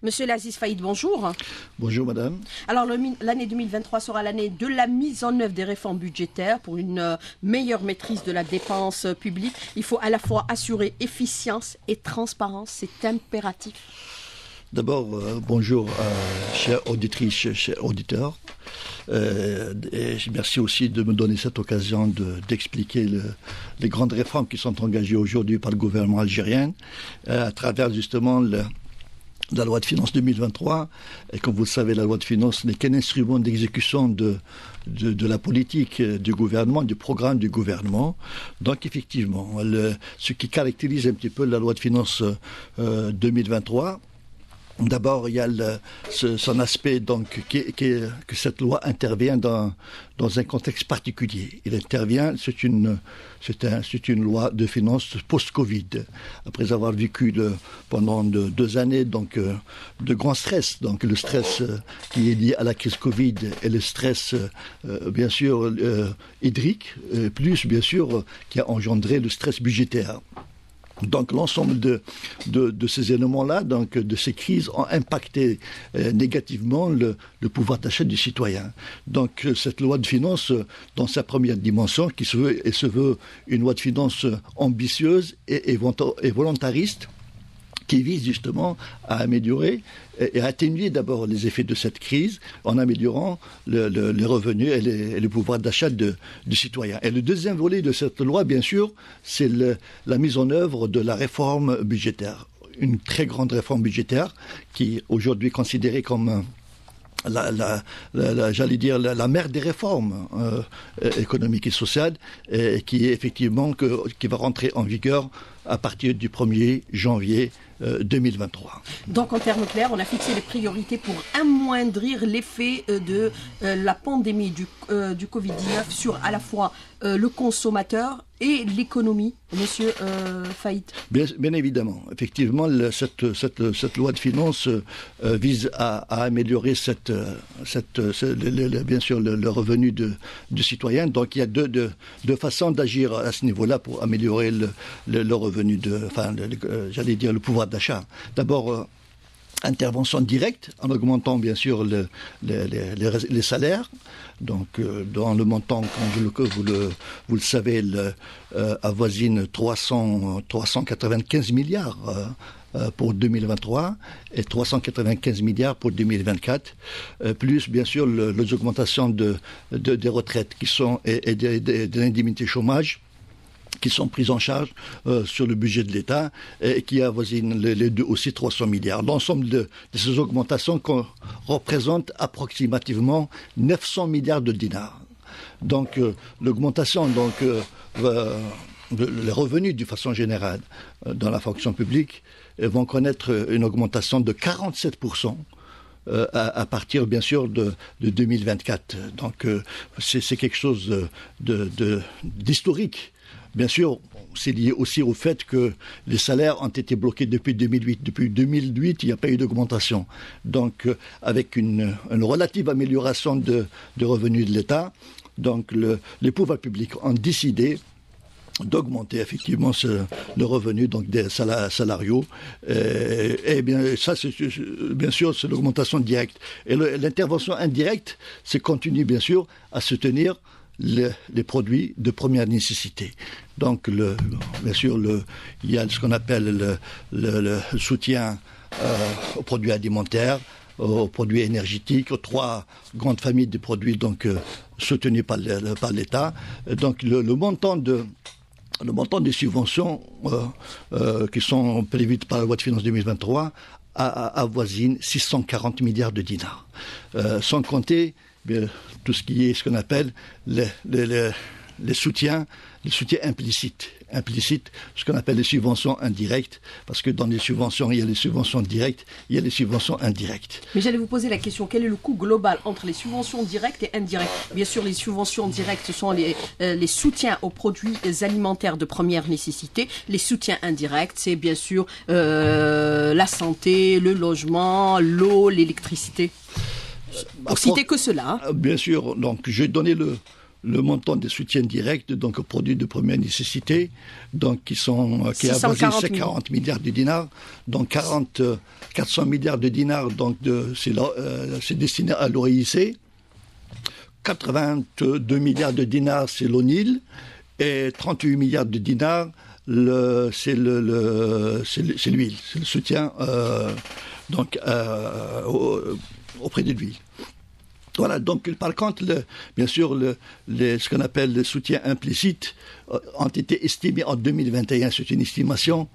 Monsieur Aziz Faïd, bonjour. Bonjour madame. Alors l'année 2023 sera l'année de la mise en œuvre des réformes budgétaires pour une meilleure maîtrise de la dépense publique. Il faut à la fois assurer efficience et transparence, c'est impératif. D'abord, bonjour chères auditrices, chers auditeurs. Et merci aussi de me donner cette occasion d'expliquer les grandes réformes qui sont engagées aujourd'hui par le gouvernement algérien à travers justement la loi de finances 2023. Et comme vous le savez, la loi de finances n'est qu'un instrument d'exécution de la politique du gouvernement, du programme du gouvernement. Donc effectivement, ce qui caractérise un petit peu la loi de finances 2023, d'abord, il y a son aspect donc, que cette loi intervient dans un contexte particulier. Il intervient, c'est une loi de finances post-Covid. Après avoir vécu pendant 2 années donc, de grands stress, donc le stress qui est lié à la crise Covid et le stress bien sûr hydrique, plus bien sûr qui a engendré le stress budgétaire. Donc l'ensemble de ces éléments-là, donc de ces crises, ont impacté négativement le pouvoir d'achat du citoyen. Donc cette loi de finances, dans sa première dimension, qui se veut une loi de finances ambitieuse et volontariste, qui vise justement à améliorer et à atténuer d'abord les effets de cette crise en améliorant les revenus et le pouvoir d'achat du citoyen. Et le deuxième volet de cette loi, bien sûr, c'est la mise en œuvre de la réforme budgétaire. Une très grande réforme budgétaire qui est aujourd'hui considérée comme j'allais dire la mère des réformes économiques et sociales, et qui est effectivement qui va rentrer en vigueur à partir du 1er janvier 2023. Donc en termes clairs, on a fixé les priorités pour amoindrir l'effet de la pandémie du Covid-19 sur à la fois le consommateur et l'économie, monsieur Faïd. Bien évidemment. Effectivement, cette loi de finances vise à améliorer bien sûr le revenu du citoyen. Donc il y a deux façons d'agir à ce niveau-là pour améliorer le revenu, j'allais dire le pouvoir d'achat. D'abord, intervention directe en augmentant bien sûr les salaires. Donc dans le montant, comme vous le savez, avoisine 395 milliards pour 2023 et 395 milliards pour 2024, plus bien sûr les augmentations des retraites qui sont et de l'indemnité chômage, qui sont prises en charge sur le budget de l'État et qui avoisinent les deux aussi 300 milliards. L'ensemble de ces augmentations représentent approximativement 900 milliards de dinars. Donc l'augmentation, les revenus d'une façon générale dans la fonction publique vont connaître une augmentation de 47%. À partir bien sûr de 2024. Donc c'est quelque chose d'historique. Bien sûr, c'est lié aussi au fait que les salaires ont été bloqués depuis 2008. Depuis 2008, il n'y a pas eu d'augmentation. Donc, avec une relative amélioration de revenus de l'État, donc les pouvoirs publics ont décidé d'augmenter effectivement le revenu donc des salariaux. Et bien ça, bien sûr, c'est l'augmentation directe. Et l'intervention indirecte, c'est continuer bien sûr à soutenir les produits de première nécessité. Donc, bien sûr, il y a ce qu'on appelle le soutien aux produits alimentaires, aux produits énergétiques, aux 3 grandes familles de produits donc soutenus par l'État. Donc, le montant des subventions qui sont prévues par la loi de finances 2023 avoisine 640 milliards de dinars. Sans compter tout ce qui est ce qu'on appelle les soutiens implicites, ce qu'on appelle les subventions indirectes, parce que dans les subventions, il y a les subventions directes, il y a les subventions indirectes. Mais j'allais vous poser la question, quel est le coût global entre les subventions directes et indirectes? Bien sûr, les subventions directes, ce sont les soutiens aux produits alimentaires de première nécessité. Les soutiens indirects, c'est bien sûr la santé, le logement, l'eau, l'électricité. Pour citer que cela. Bien sûr, donc j'ai donné le montant des soutiens directs, donc aux produits de première nécessité, donc qui avoisinent 40 milliards de dinars, donc 400 milliards de dinars, donc c'est destiné à l'OIC, 82 milliards de dinars, c'est l'ONIL, et 38 milliards de dinars, c'est l'huile, c'est le soutien auprès de l'huile. Voilà, donc par contre, bien sûr, ce qu'on appelle les soutiens implicites ont été estimés en 2021, c'est une estimation,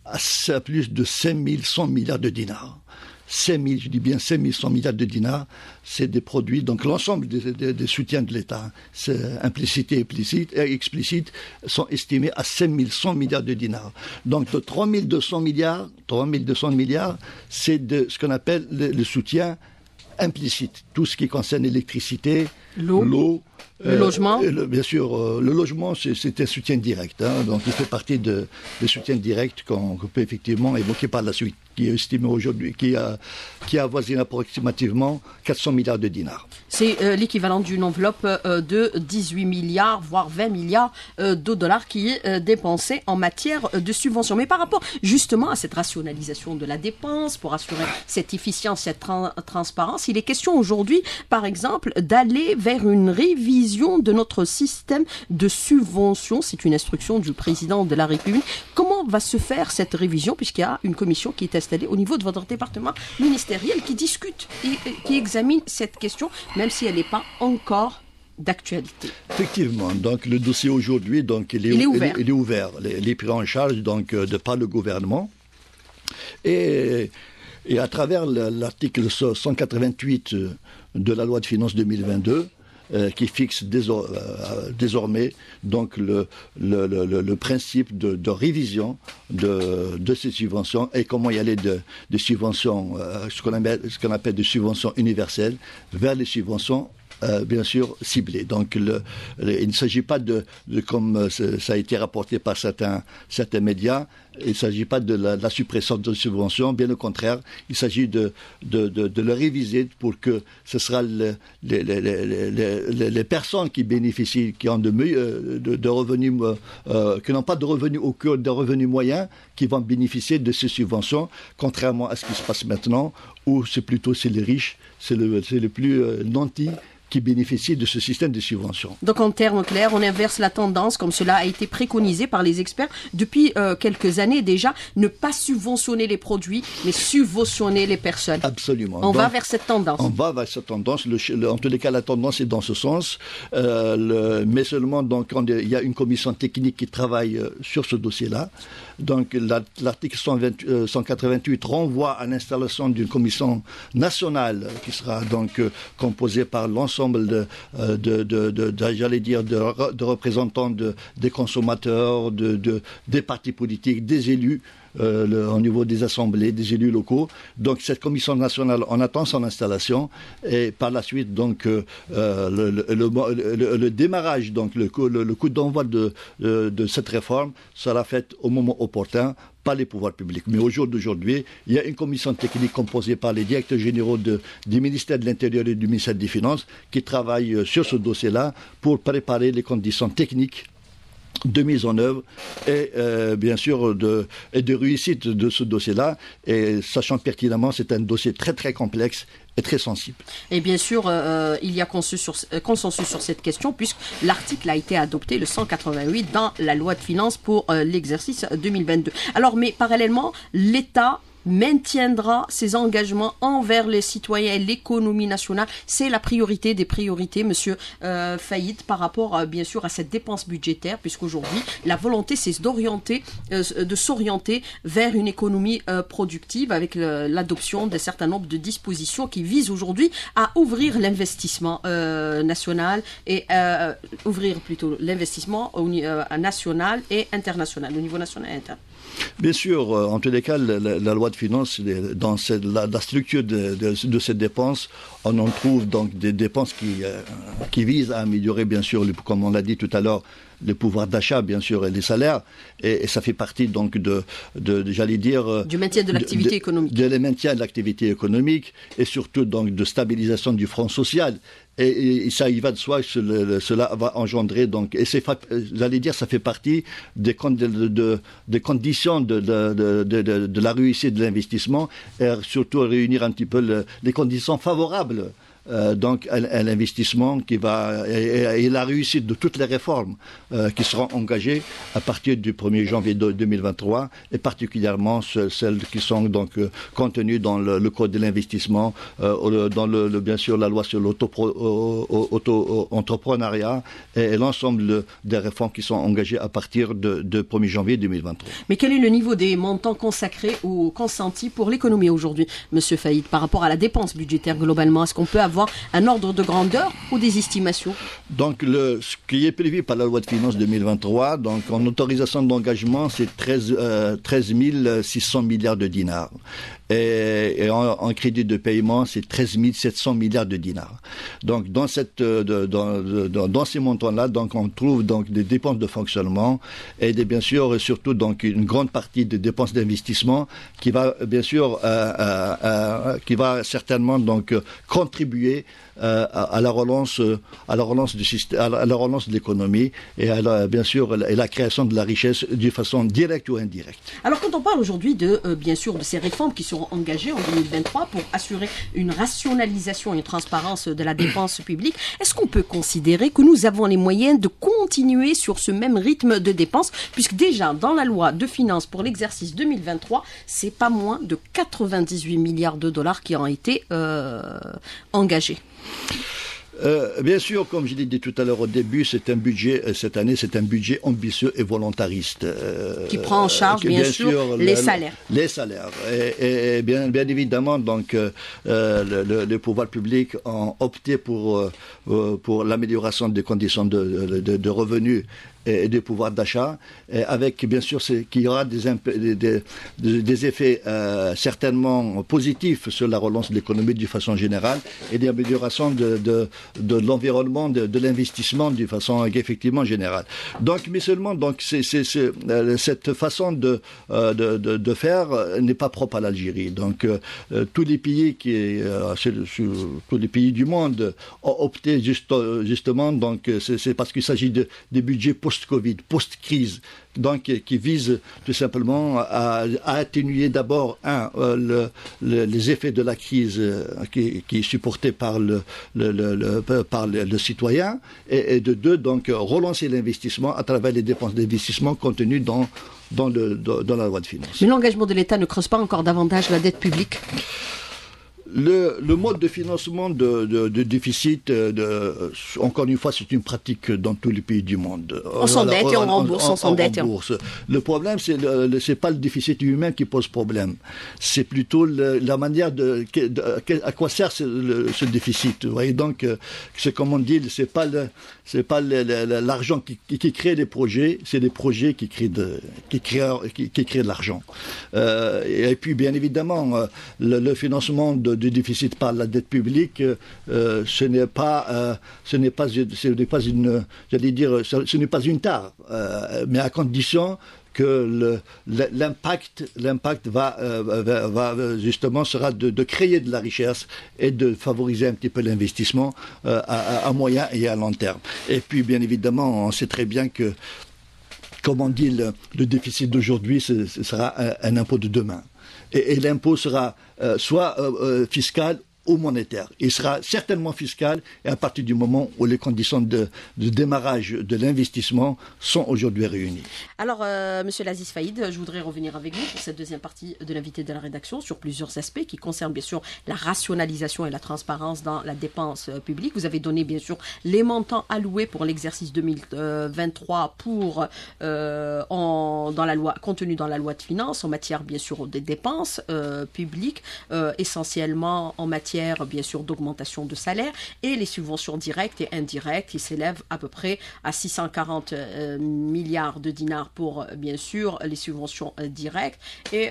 à plus de 5100 milliards de dinars. 5100 milliards de dinars, c'est des produits, donc l'ensemble des soutiens de l'État, implicite et explicite, sont estimés à 5100 milliards de dinars. Donc de 3200 milliards, c'est de ce qu'on appelle le soutien implicite, tout ce qui concerne l'électricité, l'eau, le logement. Bien sûr, le logement, c'est un soutien direct. Donc, il fait partie des soutiens directs qu'on peut effectivement évoquer par la suite, qui est estimé aujourd'hui, qui avoisine approximativement 400 milliards de dinars. C'est l'équivalent d'une enveloppe de 18 milliards, voire 20 milliards de dollars qui est dépensée en matière de subventions. Mais par rapport justement à cette rationalisation de la dépense, pour assurer cette efficience, cette transparence, il est question aujourd'hui, par exemple, d'aller vers une révision de notre système de subventions. C'est une instruction du président de la République. Comment va se faire cette révision, puisqu'il y a une commission qui est installée au niveau de votre département ministériel qui discute et qui examine cette question, même si elle n'est pas encore d'actualité. Effectivement, donc le dossier aujourd'hui, donc il est ouvert. Il est pris en charge donc de par le gouvernement et à travers l'article 188 de la loi de finances 2022. Qui fixe désormais donc le principe de révision de ces subventions et comment y aller de subventions, ce qu'on appelle des subventions universelles, vers les subventions bien sûr ciblées. Donc il ne s'agit pas de comme ça a été rapporté par certains médias, il ne s'agit pas de la suppression de subventions, bien au contraire, il s'agit de le réviser pour que ce sera les personnes qui bénéficient, qui ont de revenus, qui n'ont pas de revenus au cœur de revenus moyens, qui vont bénéficier de ces subventions, contrairement à ce qui se passe maintenant, où c'est les riches, c'est le plus nantis qui bénéficient de ce système de subventions. Donc en termes clairs, on inverse la tendance, comme cela a été préconisé par les experts depuis quelques années déjà, ne pas subventionner les produits, mais subventionner les personnes. Absolument. On va vers cette tendance. On va vers cette tendance. En tous les cas, la tendance est dans ce sens. Mais seulement, donc, il y a une commission technique qui travaille sur ce dossier-là. Donc l'article 188 renvoie à l'installation d'une commission nationale qui sera donc composée par l'ensemble j'allais dire, de représentants des consommateurs, des partis politiques, des élus. Au niveau des assemblées, des élus locaux. Donc cette commission nationale, on attend son installation et par la suite, donc le démarrage, donc le coup d'envoi de cette réforme sera fait au moment opportun par les pouvoirs publics. Mais au jour d'aujourd'hui, il y a une commission technique composée par les directeurs généraux du ministère de l'Intérieur et du ministère des Finances qui travaillent sur ce dossier-là pour préparer les conditions techniques de mise en œuvre et bien sûr de réussite de ce dossier-là, et sachant pertinemment c'est un dossier très très complexe et très sensible. Et bien sûr, il y a consensus sur cette question puisque l'article a été adopté, le 188, dans la loi de finances pour l'exercice 2022. Alors, mais parallèlement, l'État maintiendra ses engagements envers les citoyens et l'économie nationale. C'est la priorité des priorités, Monsieur Faïd, par rapport bien sûr à cette dépense budgétaire, puisqu'aujourd'hui la volonté c'est de s'orienter vers une économie productive avec l'adoption d'un certain nombre de dispositions qui visent aujourd'hui à ouvrir l'investissement national et ouvrir plutôt l'investissement national et international, au niveau national et international. Bien sûr, en tous les cas, la loi de finances, dans la structure de ces dépenses, on en trouve donc des dépenses qui visent à améliorer, bien sûr, comme on l'a dit tout à l'heure, le pouvoir d'achat, bien sûr, et les salaires. Et ça fait partie donc j'allais dire... du maintien de l'activité économique. De maintien de l'activité économique et surtout donc de stabilisation du front social. Et ça, il va de soi que cela va engendrer donc, et j'allais dire, ça fait partie des conditions de la réussite de l'investissement, et surtout réunir un petit peu les conditions favorables. Donc à l'investissement qui va et la réussite de toutes les réformes qui seront engagées à partir du 1er janvier 2023 et particulièrement celles qui sont donc contenues dans le code de l'investissement, dans bien sûr la loi sur l'auto-entrepreneuriat et l'ensemble des réformes qui sont engagées à partir de 1er janvier 2023. Mais quel est le niveau des montants consacrés ou consentis pour l'économie aujourd'hui, Monsieur Faïd, par rapport à la dépense budgétaire globalement? Est-ce qu'on peut avoir un ordre de grandeur ou des estimations? Donc, ce qui est prévu par la loi de finances 2023, donc en autorisation d'engagement, c'est 13 600 milliards de dinars. Et en crédit de paiement, c'est 13 700 milliards de dinars. Donc, dans ces montants-là, donc on trouve donc des dépenses de fonctionnement et bien sûr, surtout donc une grande partie des dépenses d'investissement qui va bien sûr, qui va certainement donc contribuer à la relance du système, à la relance de l'économie et bien sûr la création de la richesse d'une façon directe ou indirecte. Alors quand on parle aujourd'hui bien sûr de ces réformes qui seront engagées en 2023 pour assurer une rationalisation et une transparence de la dépense publique, est-ce qu'on peut considérer que nous avons les moyens de continuer sur ce même rythme de dépenses, puisque déjà dans la loi de finances pour l'exercice 2023, c'est pas moins de 98 milliards de dollars qui ont été engagés? Bien sûr, comme je l'ai dit tout à l'heure au début, c'est un budget, cette année, c'est un budget ambitieux et volontariste. Qui prend en charge, bien sûr, les salaires. Les salaires. Et bien évidemment, donc, le pouvoir public ont opté pour l'amélioration des conditions de revenus et de pouvoir d'achat, avec bien sûr qu'il y aura des effets certainement positifs sur la relance de l'économie d'une façon générale et des améliorations de l'environnement, de l'investissement d'une façon effectivement générale. Donc, mais seulement donc cette façon de faire n'est pas propre à l'Algérie. Donc tous les pays tous les pays du monde ont opté justement donc c'est parce qu'il s'agit des budgets post-Covid, post-crise, donc qui vise tout simplement à atténuer d'abord les effets de la crise qui est supportée par le citoyen et de deux donc relancer l'investissement à travers les dépenses d'investissement contenues dans la loi de finances. Mais l'engagement de l'État ne creuse pas encore davantage la dette publique? Le mode de financement de déficit, encore une fois, c'est une pratique dans tous les pays du monde. On s'endette et on rembourse, on s'endette. Le problème, c'est pas le déficit humain qui pose problème. C'est plutôt la manière à quoi sert ce déficit. Vous voyez, donc, c'est comme on dit, c'est pas l'argent qui crée les projets, c'est les projets qui créent de l'argent. Et puis, bien évidemment, le financement du déficit par la dette publique, ce n'est pas une tare, mais à condition que l'impact va justement sera de créer de la richesse et de favoriser un petit peu l'investissement à moyen et à long terme. Et puis, bien évidemment, on sait très bien que, comme on dit, le déficit d'aujourd'hui, ce sera un impôt de demain. Et l'impôt sera soit fiscal ou monétaire. Il sera certainement fiscal et à partir du moment où les conditions de démarrage de l'investissement sont aujourd'hui réunies. Alors, Monsieur Laziz Faïd, je voudrais revenir avec vous pour cette deuxième partie de l'invité de la rédaction sur plusieurs aspects qui concernent bien sûr la rationalisation et la transparence dans la dépense publique. Vous avez donné bien sûr les montants alloués pour l'exercice 2023 contenus dans la loi de finances en matière bien sûr des dépenses publiques, essentiellement en matière matière, bien sûr, d'augmentation de salaire, et les subventions directes et indirectes qui s'élèvent à peu près à 640 milliards de dinars pour, bien sûr, les subventions directes et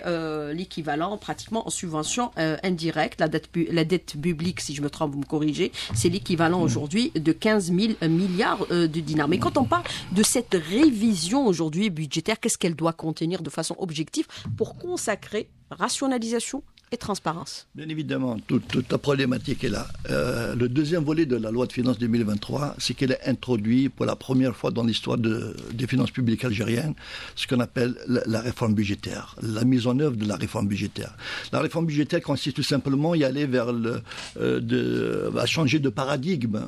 l'équivalent pratiquement en subventions indirectes. La dette publique, si je me trompe, vous me corrigez, c'est l'équivalent aujourd'hui de 15 000 milliards de dinars. Mais quand on parle de cette révision aujourd'hui budgétaire, qu'est-ce qu'elle doit contenir de façon objective pour consacrer rationalisation et transparence? Bien évidemment, toute la problématique est là. Le deuxième volet de la loi de finances 2023, c'est qu'elle a introduit pour la première fois dans l'histoire des finances publiques algériennes ce qu'on appelle la réforme budgétaire, la mise en œuvre de la réforme budgétaire. La réforme budgétaire consiste tout simplement à aller vers à changer de paradigme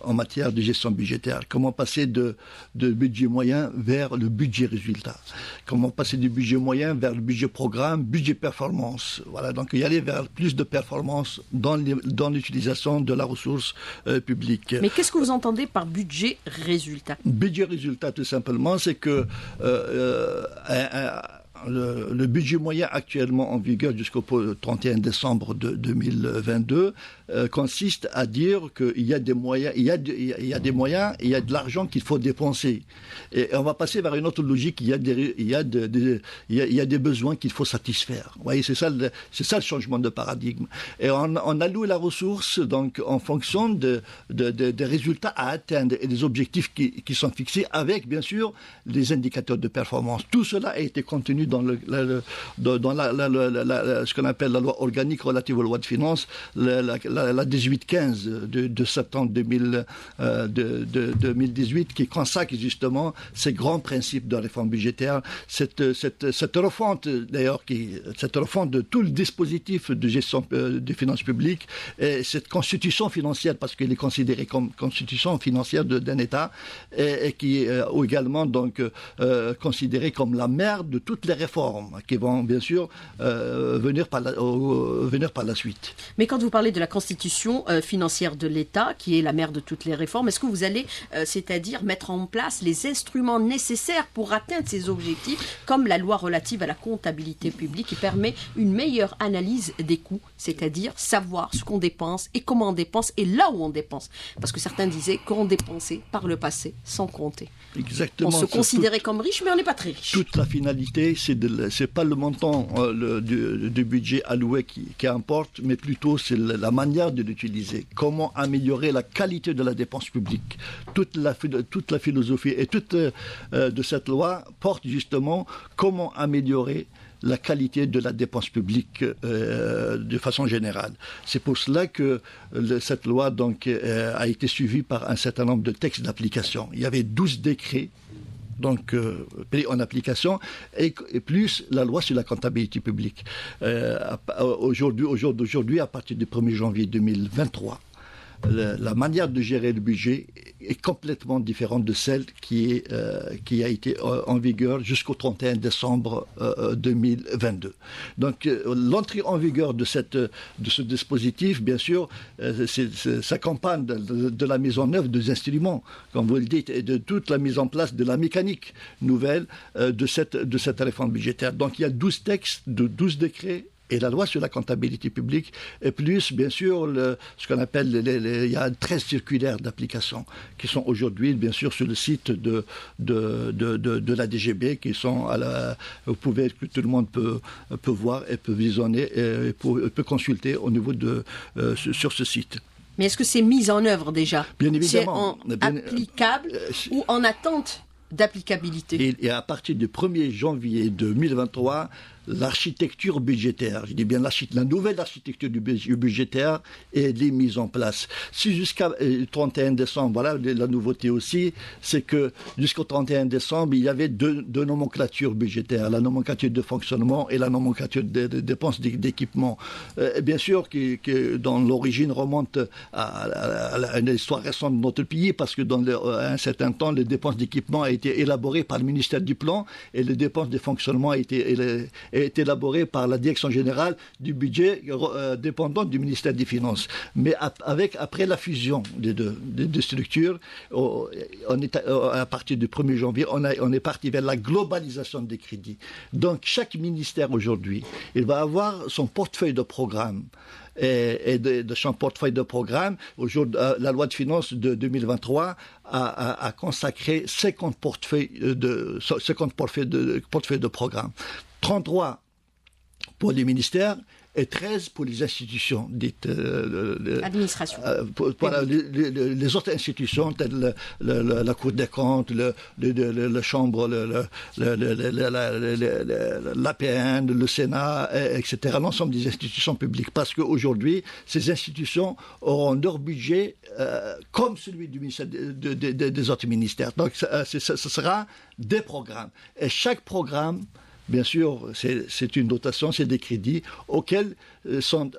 en matière de gestion budgétaire. Comment passer de budget moyen vers le budget résultat. Comment passer du budget moyen vers le budget programme, budget performance. Voilà, donc y aller vers plus de performance dans l'utilisation de la ressource publique. Mais qu'est-ce que vous entendez par budget résultat? Budget résultat, tout simplement, c'est que le budget moyen actuellement en vigueur jusqu'au 31 décembre 2022 consiste à dire qu'il y a des moyens, il y a des moyens, il y a de l'argent qu'il faut dépenser. Et on va passer vers une autre logique. Il y a des besoins qu'il faut satisfaire. Vous voyez, c'est ça le changement de paradigme. Et on alloue la ressource donc en fonction des résultats à atteindre et des objectifs qui sont fixés avec, bien sûr, les indicateurs de performance. Tout cela a été contenu dans ce qu'on appelle la loi organique relative aux lois de finances, la 1815 de septembre 2018, qui consacre justement ces grands principes de réforme budgétaire, cette refonte d'ailleurs, cette refonte de tout le dispositif de gestion des finances publiques, et cette constitution financière, parce qu'elle est considérée comme constitution financière d'un État, et qui est également donc considérée comme la mère de toutes les réformes qui vont bien sûr venir par la suite. Mais quand vous parlez de la constitution financière de l'État, qui est la mère de toutes les réformes, est-ce que vous allez, c'est-à-dire mettre en place les instruments nécessaires pour atteindre ces objectifs, comme la loi relative à la comptabilité publique, qui permet une meilleure analyse des coûts, c'est-à-dire savoir ce qu'on dépense et comment on dépense et là où on dépense? Parce que certains disaient qu'on dépensait par le passé sans compter. Exactement. On se considérait comme riche, mais on n'est pas très riche. Toute la finalité, c'est pas le montant du budget alloué qui importe, mais plutôt c'est la manière de l'utiliser. Comment améliorer la qualité de la dépense publique. Toute la philosophie et toute de cette loi porte justement comment améliorer la qualité de la dépense publique de façon générale. C'est pour cela que cette loi donc, a été suivie par un certain nombre de textes d'application. Il y avait 12 décrets donc pris en application, et plus la loi sur la comptabilité publique. Aujourd'hui, à partir du 1er janvier 2023, la manière de gérer le budget est complètement différente de celle qui a été en vigueur jusqu'au 31 décembre 2022. Donc l'entrée en vigueur de ce dispositif, bien sûr, s'accompagne de la mise en œuvre des instruments, comme vous le dites, et de toute la mise en place de la mécanique nouvelle de cette réforme budgétaire. Donc il y a 12 textes, 12 décrets, et la loi sur la comptabilité publique, et plus, bien sûr, ce qu'on appelle, il y a 13 circulaires d'application qui sont aujourd'hui, bien sûr, sur le site de la DGB, qui sont tout le monde peut voir et peut visionner et peut consulter au niveau sur ce site. Mais est-ce que c'est mis en œuvre déjà? Bien évidemment. C'est applicable ou en attente d'applicabilité? Et à partir du 1er janvier 2023, l'architecture budgétaire, je dis bien la nouvelle architecture du budgétaire est mise en place. Si jusqu'à 31 décembre, voilà, la nouveauté aussi, c'est que jusqu'au 31 décembre, il y avait deux nomenclatures budgétaires, la nomenclature de fonctionnement et la nomenclature de dépenses d'équipement. Bien sûr, dans l'origine remonte à une histoire récente de notre pays, parce que à un certain temps, les dépenses d'équipement ont été élaborées par le ministère du Plan et les dépenses de fonctionnement ont été est élaboré par la direction générale du budget dépendant du ministère des Finances. Mais après la fusion des deux structures, à partir du 1er janvier, on est parti vers la globalisation des crédits. Donc chaque ministère aujourd'hui, il va avoir son portefeuille de programme. Et de son portefeuille de programme, aujourd'hui, la loi de finances de 2023 a consacré 50 portefeuilles de programme. 33 pour les ministères et 13 pour les institutions dites administration. Les autres institutions telles la Cour des comptes, la Chambre, l'APN, le Sénat, etc. L'ensemble des institutions publiques. Parce qu'aujourd'hui, ces institutions auront leur budget comme celui du ministère des autres ministères. Donc, ce sera des programmes. Et chaque programme, bien sûr, c'est une dotation, c'est des crédits auxquels sont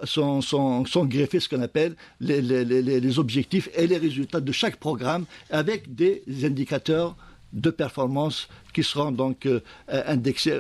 greffés ce qu'on appelle les objectifs et les résultats de chaque programme avec des indicateurs de performance qui seront donc indexés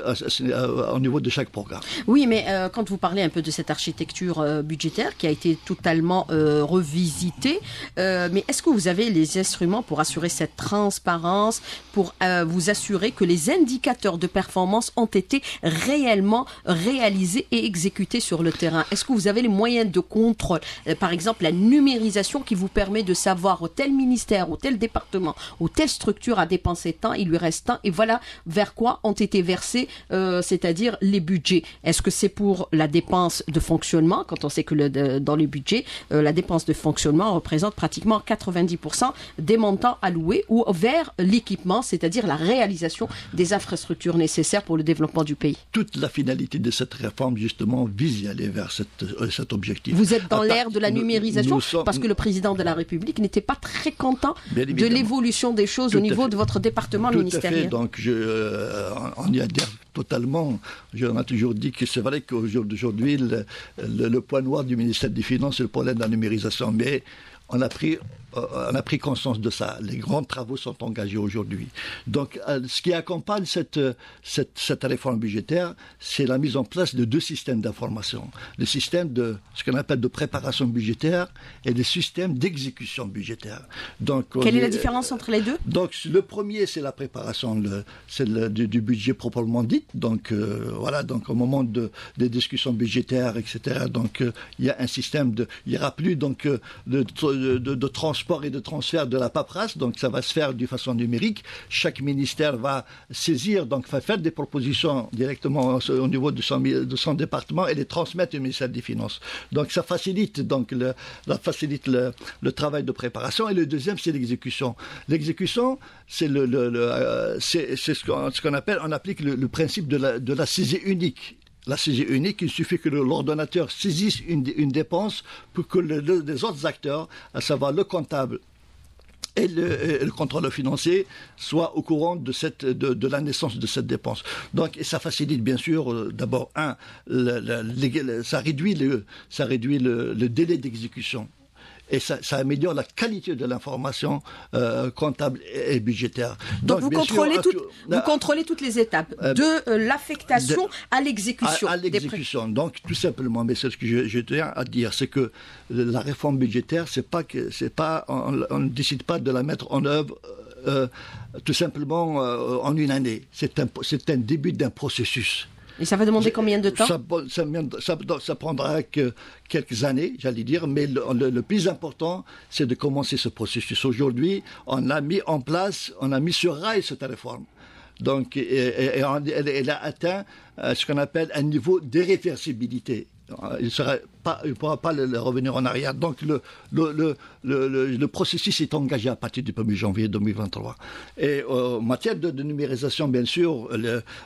au niveau de chaque programme. Oui, mais quand vous parlez un peu de cette architecture budgétaire qui a été totalement revisitée, mais est-ce que vous avez les instruments pour assurer cette transparence, pour vous assurer que les indicateurs de performance ont été réellement réalisés et exécutés sur le terrain? Est-ce que vous avez les moyens de contrôle, par exemple la numérisation qui vous permet de savoir au tel ministère, au tel département, ou telle structure a dépensé tant, il lui reste tant, et voilà vers quoi ont été versés, c'est-à-dire les budgets. Est-ce que c'est pour la dépense de fonctionnement, quand on sait que dans les budgets, la dépense de fonctionnement représente pratiquement 90% des montants alloués, ou vers l'équipement, c'est-à-dire la réalisation des infrastructures nécessaires pour le développement du pays? Toute la finalité de cette réforme, justement, vise à aller vers cet objectif. Vous êtes dans l'ère de la numérisation, parce que le président de la République n'était pas très content de l'évolution des choses au niveau de votre département ministériel. Tout à fait, donc on y adhère totalement. On a toujours dit que c'est vrai qu'aujourd'hui, le point noir du ministère des Finances, c'est le problème de la numérisation. Mais on a pris conscience de ça. Les grands travaux sont engagés aujourd'hui. Donc, ce qui accompagne cette réforme budgétaire, c'est la mise en place de deux systèmes d'information. Le système de ce qu'on appelle de préparation budgétaire et le système d'exécution budgétaire. Donc, quelle est la différence entre les deux? Donc, le premier, c'est la préparation du budget proprement dit. Donc, voilà. Donc, au moment des discussions budgétaires, etc. Donc, il y a un système il n'y aura plus donc de transport et de transfert de la paperasse, donc ça va se faire de façon numérique. Chaque ministère va saisir, donc va faire des propositions directement au niveau de son département et les transmettre au ministère des Finances. Donc ça facilite donc le travail de préparation. Et le deuxième, c'est l'exécution. L'exécution, c'est ce qu'on appelle, on applique le principe de la saisie unique. La saisie unique, il suffit que l'ordonnateur saisisse une dépense pour que les autres acteurs, à savoir le comptable et le contrôleur financier, soient au courant de la naissance de cette dépense. Donc, et ça facilite bien sûr, d'abord, ça réduit le délai d'exécution. Et ça améliore la qualité de l'information comptable et budgétaire. Donc vous contrôlez toutes les étapes, de l'affectation à l'exécution. À l'exécution. Donc tout simplement, mais c'est ce que je tiens à dire, c'est que la réforme budgétaire, on ne décide pas de la mettre en œuvre tout simplement en une année. C'est un début d'un processus. Et ça va demander combien de temps? Ça prendra quelques années, j'allais dire, mais le plus important, c'est de commencer ce processus. Aujourd'hui, on a mis sur rail cette réforme. Donc, elle a atteint ce qu'on appelle un niveau d'irréversibilité. Il ne pourra pas revenir en arrière. Donc le processus est engagé à partir du 1er janvier 2023. Et en matière de numérisation, bien sûr,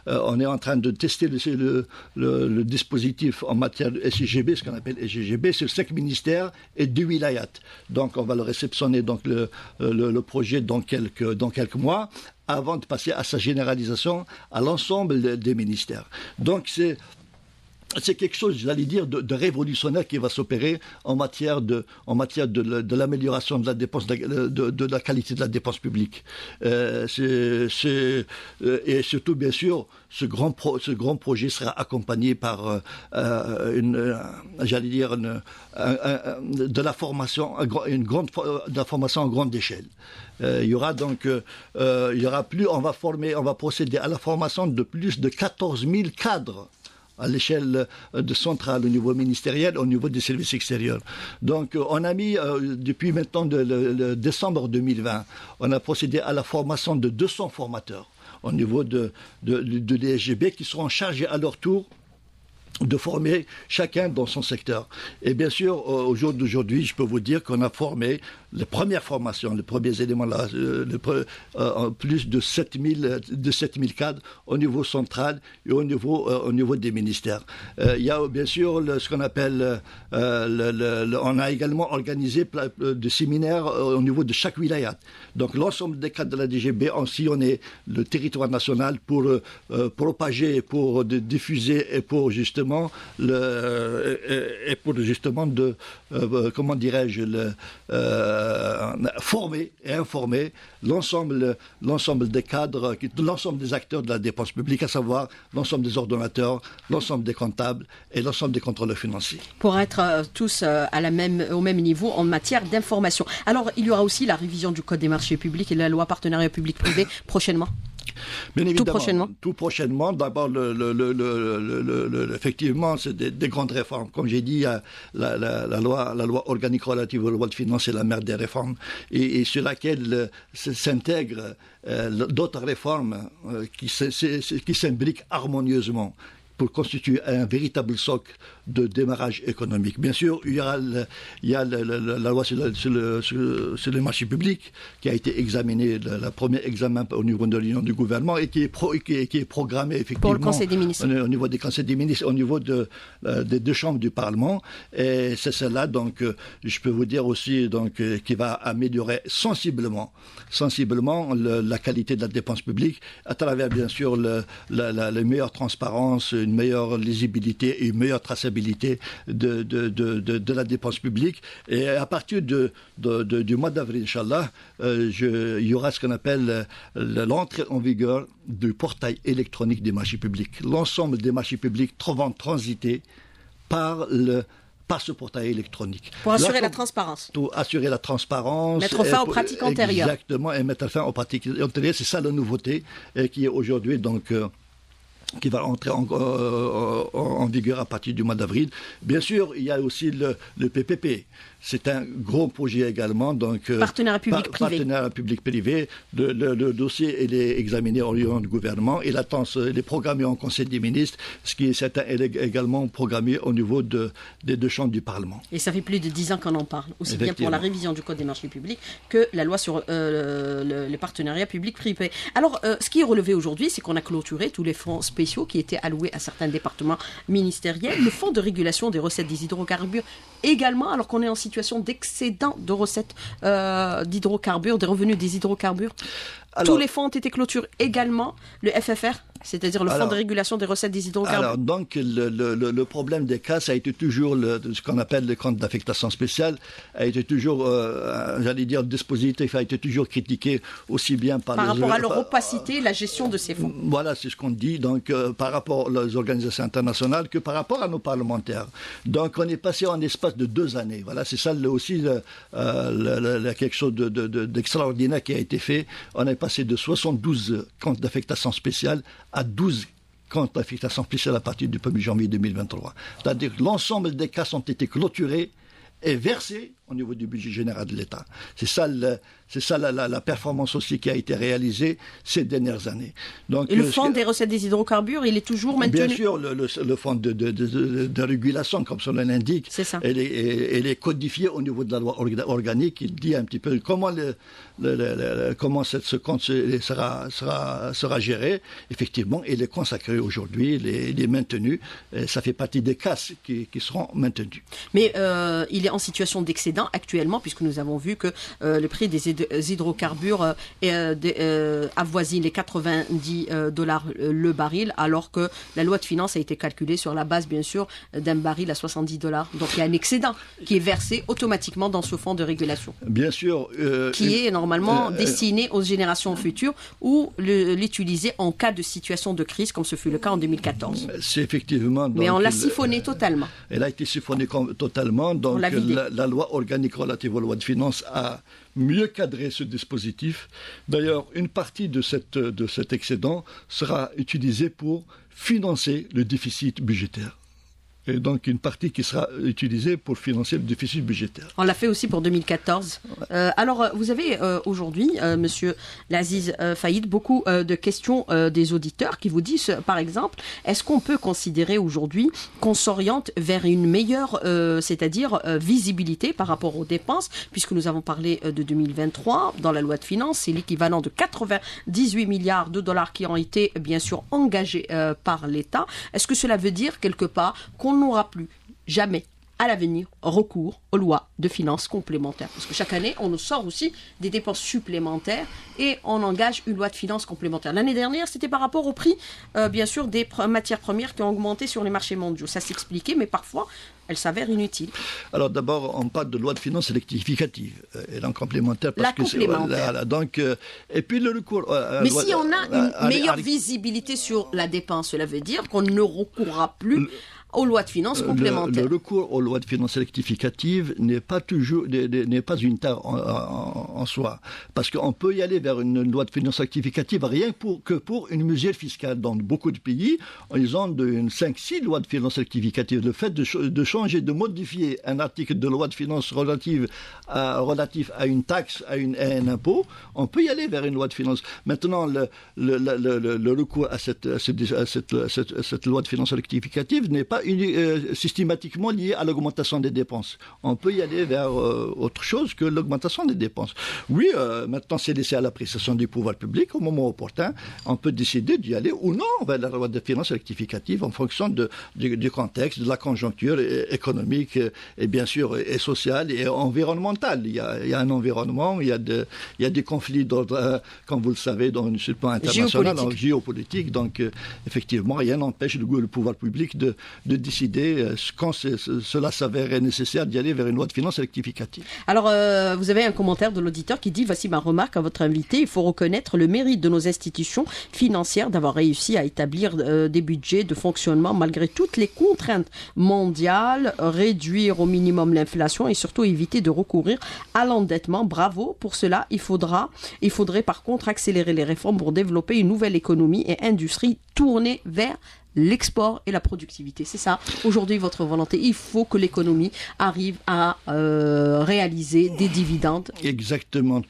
on est en train de tester le dispositif en matière de SIGB, ce qu'on appelle SIGB, sur 5 ministères et 2 wilayats. Donc on va le réceptionner, donc le projet dans quelques mois, avant de passer à sa généralisation à l'ensemble des ministères. Donc c'est quelque chose, j'allais dire, de révolutionnaire qui va s'opérer en matière de l'amélioration de la dépense, de la qualité de la dépense publique. Et surtout, bien sûr, ce grand projet sera accompagné par de la formation, de la formation à grande échelle. Il y aura donc, on va procéder à la formation de plus de 14 000 cadres à l'échelle de centrale, au niveau ministériel, au niveau des services extérieurs. Donc, on a mis, depuis maintenant le décembre 2020, on a procédé à la formation de 200 formateurs au niveau de l'ESGB qui seront chargés à leur tour de former chacun dans son secteur. Et bien sûr, au jour d'aujourd'hui, je peux vous dire qu'on a formé les premières formations, les premiers éléments là, plus de 7000 cadres au niveau central et au niveau des ministères. Il y a bien sûr ce qu'on appelle, on a également organisé des séminaires au niveau de chaque wilaya. Donc l'ensemble des cadres de la DGB ont sillonné le territoire national pour propager, pour diffuser et pour justement former et informer l'ensemble des cadres, l'ensemble des acteurs de la dépense publique, à savoir l'ensemble des ordonnateurs, l'ensemble des comptables et l'ensemble des contrôleurs financiers. Pour être tous au même niveau en matière d'information. Alors, il y aura aussi la révision du Code des marchés publics et la loi partenariat public-privé prochainement. Bien évidemment, tout prochainement. D'abord, effectivement, c'est des grandes réformes. Comme j'ai dit, la loi organique relative aux lois de finances est la mère des réformes et sur laquelle s'intègrent d'autres réformes qui s'imbriquent harmonieusement pour constituer un véritable socle de démarrage économique. Bien sûr, il y a la loi sur les marchés publics qui a été examinée, le premier examen au niveau de l'Union du gouvernement et qui est programmé effectivement pour le Conseil des ministres. Au niveau des conseils des ministres, au niveau des deux chambres du Parlement. Et c'est celle-là, donc, je peux vous dire aussi, donc, qui va améliorer sensiblement la qualité de la dépense publique à travers, bien sûr, la meilleure transparence, une meilleure lisibilité et une meilleure traçabilité de la dépense publique. Et à partir du mois d'avril, Inch'Allah, il y aura ce qu'on appelle l'entrée en vigueur du portail électronique des marchés publics. L'ensemble des marchés publics trouvant transiter par ce portail électronique. Pour assurer la transparence. Pour assurer la transparence. Mettre fin aux pratiques antérieures. Exactement, et mettre fin aux pratiques antérieures. C'est ça la nouveauté qui est aujourd'hui donc qui va entrer en vigueur à partir du mois d'avril. Bien sûr, il y a aussi le PPP. C'est un gros projet également. Donc, partenariat public-privé. Partenariat public-privé. Le dossier il est examiné au niveau du gouvernement. Il est programmé en Conseil des ministres, ce qui est également programmé au niveau des deux chambres du Parlement. Et ça fait plus de 10 ans qu'on en parle, aussi bien pour la révision du Code des marchés publics que la loi sur les partenariats public-privé. Alors, ce qui est relevé aujourd'hui, c'est qu'on a clôturé tous les fonds spéciaux qui étaient alloués à certains départements ministériels. Le fonds de régulation des recettes des hydrocarbures également, alors qu'on est en situation d'excédent de recettes d'hydrocarbures, des revenus des hydrocarbures. Alors, tous les fonds ont été clôturés également. Le FFR, c'est-à-dire le fonds de régulation des recettes des hydrocarbures. Alors, donc, le problème des cas, ça a été toujours ce qu'on appelle le compte d'affectation spéciale, a été toujours, le dispositif a été toujours critiqué aussi bien par rapport à leur opacité, la gestion de ces fonds. Voilà, c'est ce qu'on dit, donc, par rapport aux organisations internationales que par rapport à nos parlementaires. Donc, on est passé en espace de 2 années. Voilà, c'est ça aussi quelque chose d'extraordinaire qui a été fait. On est passé de 72 comptes d'affectation spéciale à 12 comptes d'affectation spéciale à partir du 1er janvier 2023. C'est-à-dire que l'ensemble des cas ont été clôturés et versés au niveau du budget général de l'État. C'est ça la performance aussi qui a été réalisée ces dernières années. Donc, et le fonds des recettes des hydrocarbures, il est toujours maintenu? Bien sûr, le fonds de régulation, comme son nom l'indique, c'est ça. Elle est codifiée au niveau de la loi organique. Il dit un petit peu comment ce compte sera géré. Effectivement, il est consacré aujourd'hui, il est maintenu. Ça fait partie des cas qui seront maintenus. Mais il est en situation d'excédent. excédent actuellement, puisque nous avons vu que le prix des hydrocarbures avoisine les $90 le baril, alors que la loi de finances a été calculée sur la base, bien sûr, d'un baril à $70. Donc il y a un excédent qui est versé automatiquement dans ce fonds de régulation. Bien sûr. Qui est normalement destiné aux générations futures ou l'utiliser en cas de situation de crise, comme ce fut le cas en 2014. C'est effectivement... Donc, mais on l'a siphonné totalement. Elle a été siphonnée totalement. Donc la loi organique relative aux lois de finances a mieux cadré ce dispositif. D'ailleurs, une partie de cet excédent sera utilisée pour financer le déficit budgétaire. Et donc une partie qui sera utilisée pour financer le déficit budgétaire. On l'a fait aussi pour 2014. Alors, vous avez aujourd'hui, Monsieur Laziz Faïd, beaucoup de questions des auditeurs qui vous disent, par exemple, est-ce qu'on peut considérer aujourd'hui qu'on s'oriente vers une meilleure, c'est-à-dire visibilité par rapport aux dépenses, puisque nous avons parlé de 2023 dans la loi de finances, c'est l'équivalent de 98 milliards de dollars qui ont été, bien sûr, engagés par l'État. Est-ce que cela veut dire, quelque part, qu'on n'aura plus jamais à l'avenir recours aux lois de finances complémentaires? Parce que chaque année, on nous sort aussi des dépenses supplémentaires et on engage une loi de finances complémentaire. L'année dernière, c'était par rapport au prix, bien sûr, des matières premières qui ont augmenté sur les marchés mondiaux. Ça s'expliquait, mais parfois, elle s'avère inutile. Alors d'abord, on parle de loi de finances rectificative et en complémentaire. Parce la complémentaire. Donc, et puis le recours... mais si on a une meilleure visibilité sur la dépense, cela veut dire qu'on ne recourra plus aux lois de finances complémentaires. Le recours aux lois de finances rectificatives n'est pas une tare en soi. Parce qu'on peut y aller vers une loi de finances rectificative rien que pour une mesure fiscale. Dans beaucoup de pays, ils ont 5-6 lois de finances rectificatives. Le fait de changer, de modifier un article de loi de finances relatif à une taxe, à un impôt, on peut y aller vers une loi de finances. Maintenant, le recours à cette loi de finances rectificative n'est pas systématiquement lié à l'augmentation des dépenses. On peut y aller vers autre chose que l'augmentation des dépenses. Oui, maintenant c'est laissé à l'appréciation du pouvoir public. Au moment opportun, on peut décider d'y aller ou non vers la loi de finances rectificative en fonction du contexte, de la conjoncture économique et bien sûr et sociale et environnementale. Il y a un environnement, il y a des conflits d'ordre, comme vous le savez, sur le plan international, géopolitique. Donc effectivement, rien n'empêche le pouvoir public de décider, quand cela s'avère nécessaire, d'y aller vers une loi de finances rectificative. Alors, vous avez un commentaire de l'auditeur qui dit « Voici ma remarque à votre invité. Il faut reconnaître le mérite de nos institutions financières d'avoir réussi à établir des budgets de fonctionnement malgré toutes les contraintes mondiales, réduire au minimum l'inflation et surtout éviter de recourir à l'endettement. Bravo. Pour cela, il faudrait par contre accélérer les réformes pour développer une nouvelle économie et industrie tournée vers l'export et la productivité. C'est ça, aujourd'hui, votre volonté. Il faut que l'économie arrive à réaliser des dividendes. Exactement.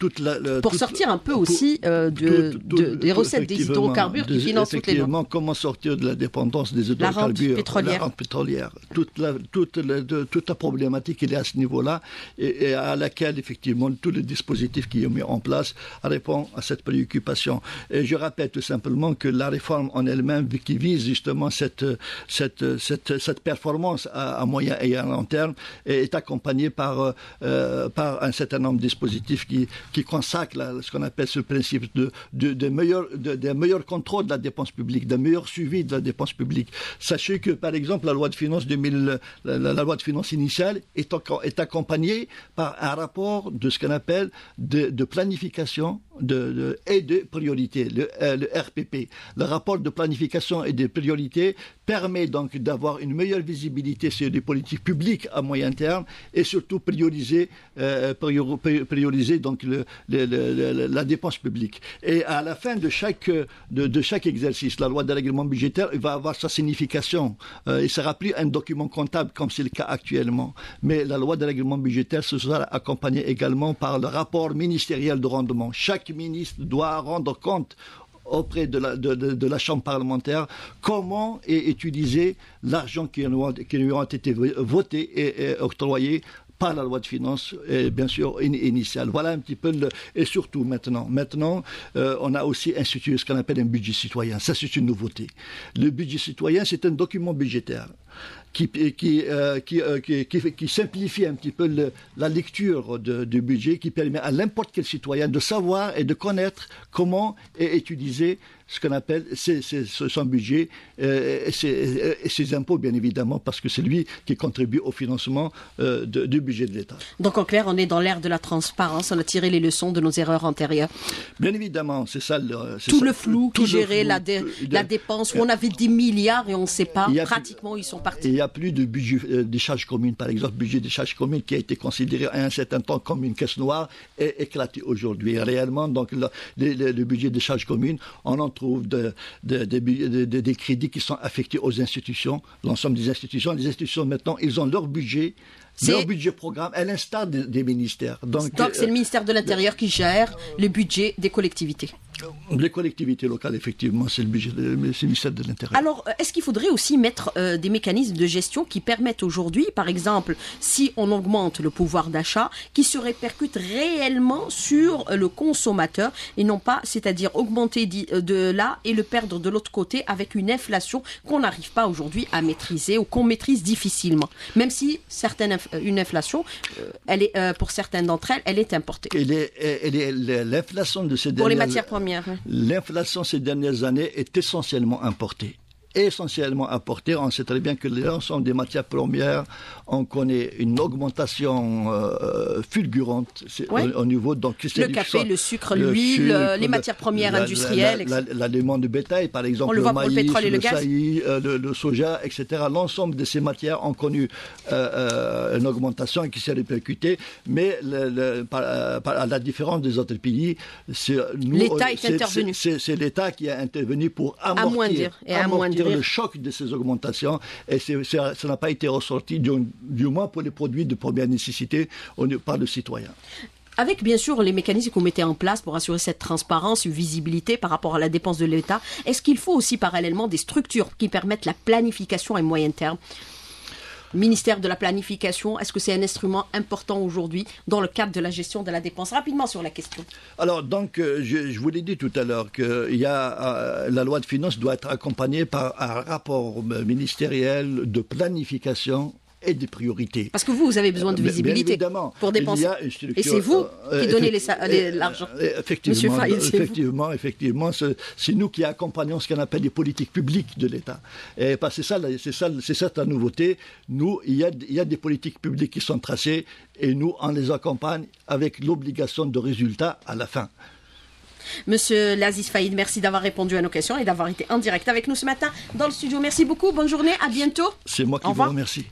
Pour sortir un peu aussi des recettes des hydrocarbures qui financent toutes les lois. Comment sortir de la dépendance des hydrocarbures, la rente pétrolière. Toute la problématique est à ce niveau-là et à laquelle, effectivement, tout le dispositif qui est mis en place répond à cette préoccupation. Et je rappelle tout simplement que la réforme en elle-même, qui vise justement cette performance à moyen et à long terme est accompagnée par un certain nombre de dispositifs qui consacrent ce qu'on appelle ce principe de meilleur contrôle de la dépense publique, d'un meilleur suivi de la dépense publique. Sachez que, par exemple, la loi de finances la loi de finances initiale est accompagnée par un rapport de ce qu'on appelle de planification et de priorité, le RPP. Le rapport de planification et de priorité permet donc d'avoir une meilleure visibilité sur les politiques publiques à moyen terme et surtout prioriser donc la dépense publique. Et à la fin de chaque exercice, la loi de règlement budgétaire va avoir sa signification. Il ne sera plus un document comptable comme c'est le cas actuellement. Mais la loi de règlement budgétaire se sera accompagnée également par le rapport ministériel de rendement. Chaque ministre doit rendre compte auprès de la Chambre parlementaire comment est utilisé l'argent qui lui ont été voté et octroyé par la loi de finances, et bien sûr initiale. Voilà un petit peu et surtout maintenant, on a aussi institué ce qu'on appelle un budget citoyen. Ça, c'est une nouveauté. Le budget citoyen, c'est un document budgétaire qui simplifie un petit peu la lecture du budget, qui permet à n'importe quel citoyen de savoir et de connaître comment est utilisé ce qu'on appelle son budget et ses impôts, bien évidemment, parce que c'est lui qui contribue au financement du budget de l'État. Donc en clair, on est dans l'ère de la transparence, on a tiré les leçons de nos erreurs antérieures. Bien évidemment, c'est ça. Le flou qui gérait la dépense, où on avait des milliards et on ne sait pas, pratiquement ils sont partis. Il n'y a plus de budget des charges communes, par exemple, budget des charges communes qui a été considéré à un certain temps comme une caisse noire est éclaté aujourd'hui. Réellement, donc le budget des charges communes, on en trouve des crédits qui sont affectés aux institutions, l'ensemble des institutions. Les institutions maintenant, ils ont leur budget programme, à l'instar des ministères. Donc c'est le ministère de l'Intérieur qui gère le budget des collectivités. Les collectivités locales, effectivement, c'est le budget du ministère de l'Intérieur. Alors, est-ce qu'il faudrait aussi mettre des mécanismes de gestion qui permettent aujourd'hui, par exemple, si on augmente le pouvoir d'achat, qui se répercute réellement sur le consommateur et non pas, c'est-à-dire augmenter de là et le perdre de l'autre côté avec une inflation qu'on n'arrive pas aujourd'hui à maîtriser ou qu'on maîtrise difficilement. Même si une inflation, elle est, pour certaines d'entre elles, elle est importée. L'inflation de ces pour les matières premières. L'inflation ces dernières années est essentiellement importée. On sait très bien que l'ensemble des matières premières, on connaît une augmentation fulgurante au niveau. Donc, le café, le sucre, l'huile, les matières premières industrielles. L'aliment de bétail, par exemple, le maïs, le pétrole et le gaz. saï, le soja, etc. L'ensemble de ces matières ont connu une augmentation qui s'est répercutée, mais à la différence des autres pays, l'État est intervenu. C'est l'État qui a intervenu pour amoindrir le choc de ces augmentations, et ça n'a pas été ressorti, du moins pour les produits de première nécessité, par le citoyen. Avec bien sûr les mécanismes qu'on mettait en place pour assurer cette transparence, une visibilité par rapport à la dépense de l'État, est-ce qu'il faut aussi parallèlement des structures qui permettent la planification à moyen terme ? Ministère de la planification, est-ce que c'est un instrument important aujourd'hui dans le cadre de la gestion de la dépense? Rapidement sur la question. Alors, donc, je vous l'ai dit tout à l'heure que la loi de finances doit être accompagnée par un rapport ministériel de planification et des priorités. Parce que vous avez besoin de visibilité pour dépenser. Et c'est vous qui donnez l'argent. Effectivement, c'est nous qui accompagnons ce qu'on appelle les politiques publiques de l'État. Et c'est ça la nouveauté. Nous, il y a des politiques publiques qui sont tracées et nous, on les accompagne avec l'obligation de résultat à la fin. Monsieur Laziz Faïd, merci d'avoir répondu à nos questions et d'avoir été en direct avec nous ce matin dans le studio. Merci beaucoup, bonne journée, à bientôt. C'est moi qui vous remercie.